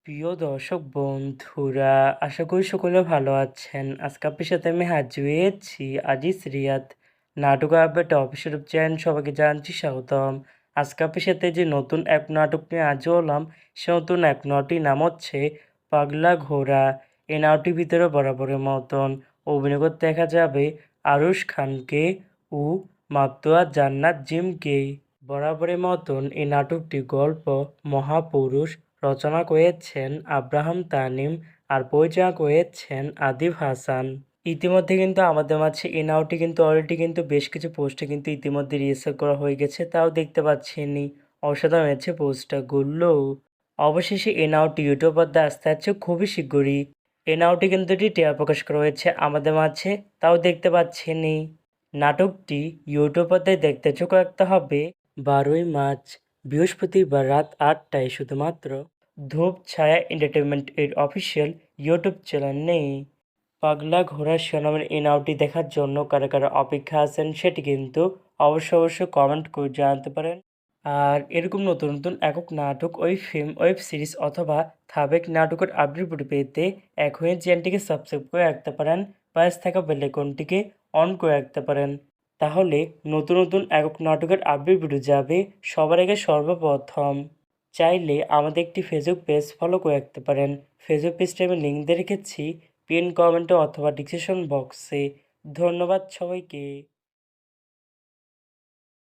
প্রিয় দর্শক বন্ধুরা, আশা করি সকলে ভালো আছেন। আজকে আপনার সাথে আমি হাজির হয়েছি আজিজ রিয়াদ নাটক আপডেট অফিসিয়াল চ্যানেল। সবাইকে জানাচ্ছি স্বাগতম। আজকে আপনার সাথে যে নতুন এক নাটক নিয়ে হাজির হলাম, সে নতুন এক নাটকটির নাম হচ্ছে পাগলা ঘোড়া। এই নাটকটির ভিতরে বরাবরের মতন অভিনয় করতে দেখা যাবে আরুশ খানকে ও মাতোয়া জান্নাত জিমকে। বরাবরের মতন এই নাটকটি গল্প মহাপুরুষ রচনা করেছেন আব্রাহাম তানিম আর পরিচালনা করেছেন আদিব হাসান। ইতিমধ্যে কিন্তু আমাদের মাঝে এই নাটকটি কিন্তু অলরেডি কিন্তু বেশ কিছু পোস্টে কিন্তু ইতিমধ্যে রিহার্সাল করা হয়ে গেছে, তাও দেখতে পাচ্ছেনই। অসাধারণ হয়েছে পোস্টারগুলো। অবশেষে এই নাটকটি ইউটিউব পর্দায় আসতে যাচ্ছে খুবই শীঘ্রই। এই নাটকটি কিন্তু একটি ট্রেলার প্রকাশ করা হয়েছে আমাদের মাঝে, তাও দেখতে পাচ্ছেনই। নাটকটি ইউটিউব পর্দায় দেখতে চোখ রাখতে হবে 12ই মার্চ বৃহস্পতিবার রাত 8টায় শুধুমাত্র ধূপ ছায়া এন্টারটেনমেন্ট এর অফিসিয়াল ইউটিউব চ্যানেলে। পাগলা ঘোড়া শিরোনামের এই নাটকটি দেখার জন্য কারা কারা অপেক্ষা আছেন সেটি কিন্তু অবশ্যই কমেন্ট করে জানাতে পারেন। আর এরকম নতুন নতুন একক নাটক, ফিল্ম, ওয়েব সিরিজ অথবা ধারাবাহিক নাটকের আপডেট পেতে এখনই চ্যানেলটিকে সাবস্ক্রাইব করে রাখতে পারেন, পাশে থাকা বেল আইকনটিকে অন করে রাখতে পারেন। তাহলে নতুন নতুন একক নাটকের আপডেট ভিডিও যাবে সবার আগে সর্বপ্রথম। চাইলে আমাদের একটি ফেসবুক পেজ ফলো করে রাখতে পারেন। ফেসবুক পেজটা আমি লিঙ্ক দিয়ে রেখেছি পিন কমেন্টে অথবা ডিসক্রিপশন বক্সে। ধন্যবাদ সবাইকে।